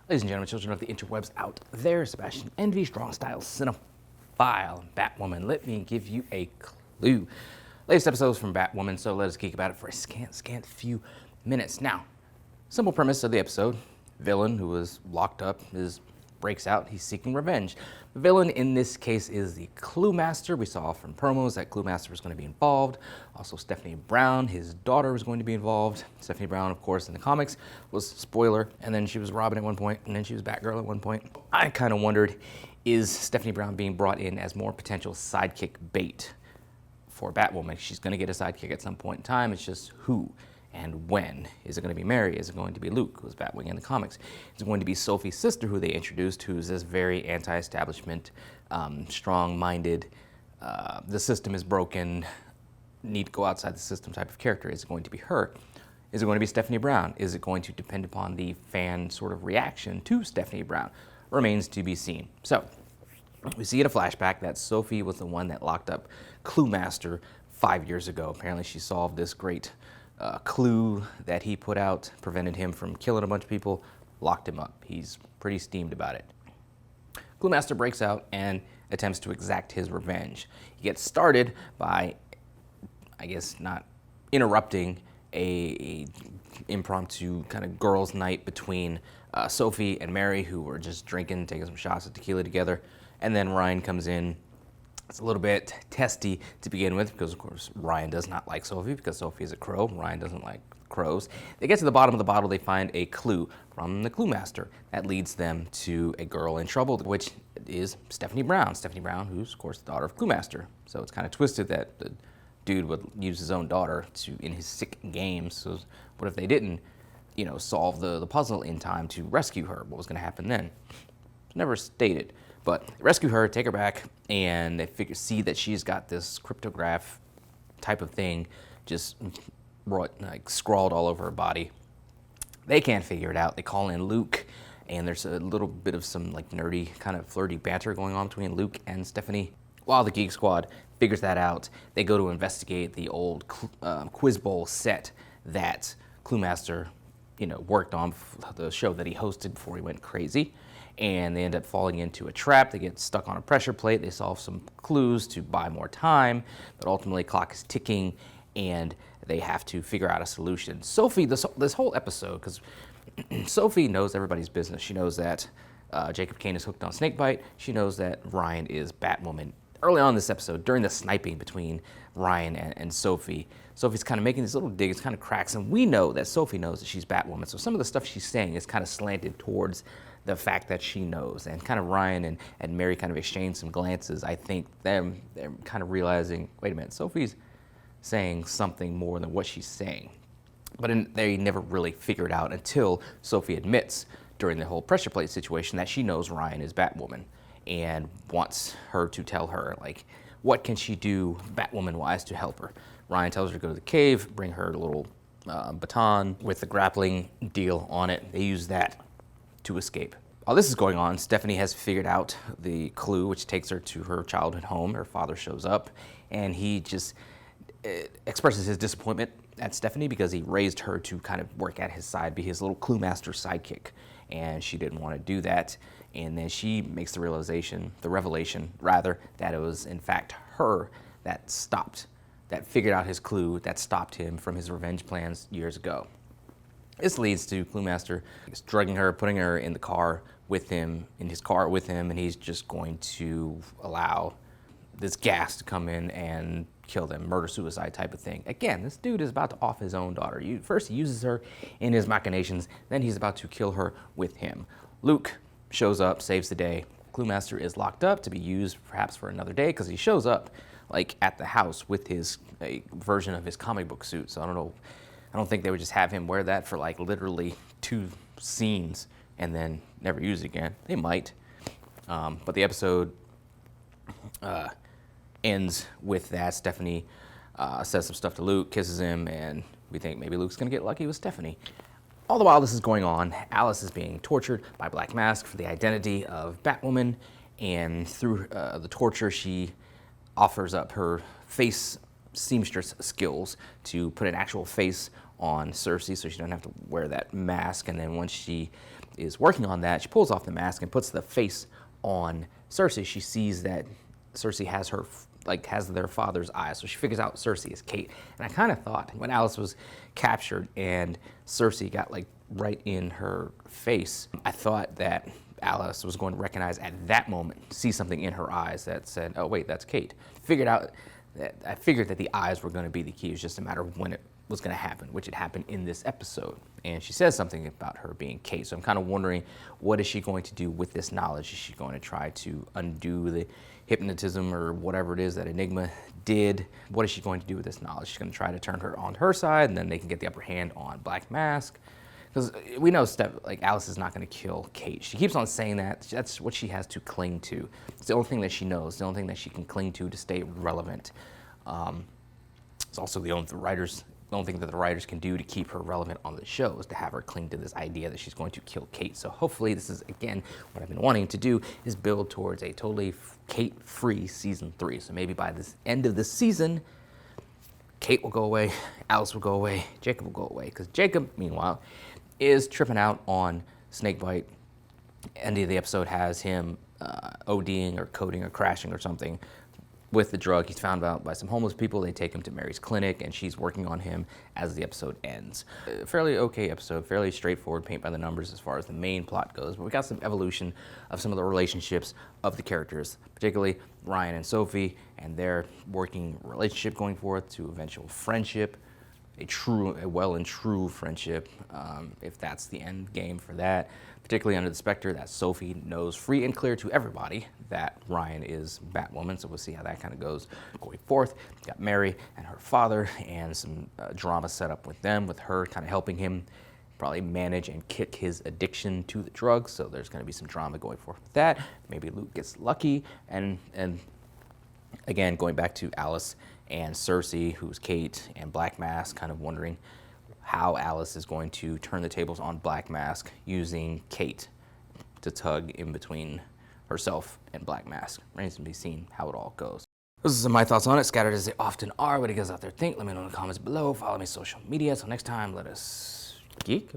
Ladies and gentlemen, children of the interwebs out there, Sebastian Envy, Strong Style Cinephile, Batwoman. Let me give you a clue. Latest episodes from Batwoman, so let us geek about it for a scant few minutes. Now, simple premise of the episode. Villain who was locked up breaks out. He's seeking revenge. The villain in this case is the Clue Master. We saw from promos that Clue Master was going to be involved. Also, Stephanie Brown, his daughter, was going to be involved. Stephanie Brown, of course, in the comics was spoiler, and then she was Robin at one point, and then she was Batgirl at one point. I kind of wondered, is Stephanie Brown being brought in as more potential sidekick bait for Batwoman? She's going to get a sidekick at some point in time. It's just who and when. Is it going to be Mary? Is it going to be Luke, who's Batwing in the comics? Is it going to be Sophie's sister, who they introduced, who's this very anti-establishment, strong-minded, the system is broken, need to go outside the system type of character? Is it going to be her? Is it going to be Stephanie Brown? Is it going to depend upon the fan sort of reaction to Stephanie Brown? Remains to be seen. So, we see in a flashback that Sophie was the one that locked up Clue Master 5 years ago. Apparently she solved this great clue that he put out, prevented him from killing a bunch of people, locked him up. He's pretty steamed about it. Clue Master breaks out and attempts to exact his revenge. He gets started by, I guess, not interrupting a impromptu kind of girls' night between Sophie and Mary, who were just drinking, taking some shots of tequila together. And then Ryan comes in. It's a little bit testy to begin with because, of course, Ryan does not like Sophie because Sophie is a crow. Ryan doesn't like crows. They get to the bottom of the bottle. They find a clue from the Clue Master that leads them to a girl in trouble, which is Stephanie Brown. Stephanie Brown, who's, of course, the daughter of Clue Master. So it's kind of twisted that the dude would use his own daughter in his sick games. So what if they didn't, solve the puzzle in time to rescue her? What was going to happen then? It's never stated. But they rescue her, take her back, and they see that she's got this cryptograph type of thing just scrawled all over her body. They can't figure it out. They call in Luke, and there's a little bit of some nerdy, kind of flirty banter going on between Luke and Stephanie. While the Geek Squad figures that out, they go to investigate the old Quiz Bowl set that Clue Master, worked on, the show that he hosted before he went crazy. And they end up falling into a trap. They get stuck on a pressure plate. They solve some clues to buy more time, but ultimately clock is ticking, and they have to figure out a solution. Sophie, this whole episode, because Sophie knows everybody's business. She knows that Jacob Kane is hooked on snakebite. She knows that Ryan is Batwoman. Early on in this episode, during the sniping between Ryan and Sophie, Sophie's kind of making these little digs, kind of cracks, and we know that Sophie knows that she's Batwoman. So some of the stuff she's saying is kind of slanted towards the fact that she knows, and kind of Ryan and Mary kind of exchange some glances. I think they're kind of realizing, wait a minute, Sophie's saying something more than what she's saying. But they never really figure it out until Sophie admits during the whole pressure plate situation that she knows Ryan is Batwoman and wants her to tell her, what can she do Batwoman-wise to help her. Ryan tells her to go to the cave, bring her a little baton with the grappling deal on it. They use that to escape. While this is going on, Stephanie has figured out the clue, which takes her to her childhood home. Her father shows up, and he just expresses his disappointment at Stephanie because he raised her to kind of work at his side, be his little Clue Master sidekick, and she didn't want to do that. And then she makes the revelation, that it was in fact her that figured out his clue, that stopped him from his revenge plans years ago. This leads to Clue Master drugging her, putting her in his car with him, and he's just going to allow this gas to come in and kill them, murder-suicide type of thing. Again, this dude is about to off his own daughter. First he uses her in his machinations, then he's about to kill her with him. Luke shows up, saves the day. Clue Master is locked up to be used perhaps for another day because he shows up at the house with a version of his comic book suit. So I don't know. I don't think they would just have him wear that for literally 2 scenes and then never use it again. They might. But the episode ends with that. Stephanie says some stuff to Luke, kisses him, and we think maybe Luke's going to get lucky with Stephanie. All the while this is going on, Alice is being tortured by Black Mask for the identity of Batwoman, and through the torture she offers up her face seamstress skills to put an actual face on Cersei so she doesn't have to wear that mask. And then once she is working on that, she pulls off the mask and puts the face on Cersei. She sees that Cersei has her, has their father's eyes. So she figures out Cersei is Kate. And I kind of thought when Alice was captured and Cersei got right in her face, I thought that Alice was going to recognize at that moment, see something in her eyes that said, oh wait, that's Kate. I figured that the eyes were going to be the key. It was just a matter of when it was going to happen, which had happened in this episode. And she says something about her being Kate. So I'm kind of wondering, what is she going to do with this knowledge? Is she going to try to undo the hypnotism or whatever it is that Enigma did? What is she going to do with this knowledge? She's going to try to turn her on her side, and then they can get the upper hand on Black Mask. Because we know Alice is not going to kill Kate. She keeps on saying that. That's what she has to cling to. It's the only thing that she knows, the only thing that she can cling to stay relevant. It's also the only thing that the writers can do to keep her relevant on the show is to have her cling to this idea that she's going to kill Kate. So hopefully this is, again, what I've been wanting to do is build towards a totally Kate-free season 3. So maybe by the end of this season, Kate will go away, Alice will go away, Jacob will go away. Because Jacob, meanwhile, is tripping out on snakebite. End of the episode has him ODing or coding or crashing or something with the drug. He's found out by some homeless people. They take him to Mary's clinic, and she's working on him as the episode ends. Fairly okay episode, fairly straightforward, paint by the numbers as far as the main plot goes, but we got some evolution of some of the relationships of the characters, particularly Ryan and Sophie, and their working relationship going forth to eventual friendship, a well and true friendship, if that's the end game for that. Particularly under the Spectre, that Sophie knows free and clear to everybody that Ryan is Batwoman, so we'll see how that kind of goes going forth. Got Mary and her father, and some drama set up with them, with her kind of helping him probably manage and kick his addiction to the drugs, so there's going to be some drama going forth with that. Maybe Luke gets lucky, and again, going back to Alice and Cersei, who's Kate, and Black Mask, kind of wondering how Alice is going to turn the tables on Black Mask using Kate to tug in between herself and Black Mask. Remains to be seen how it all goes. Those are my thoughts on it, scattered as they often are. What do you guys out there think? Let me know in the comments below. Follow me on social media. Till next time, let us geek.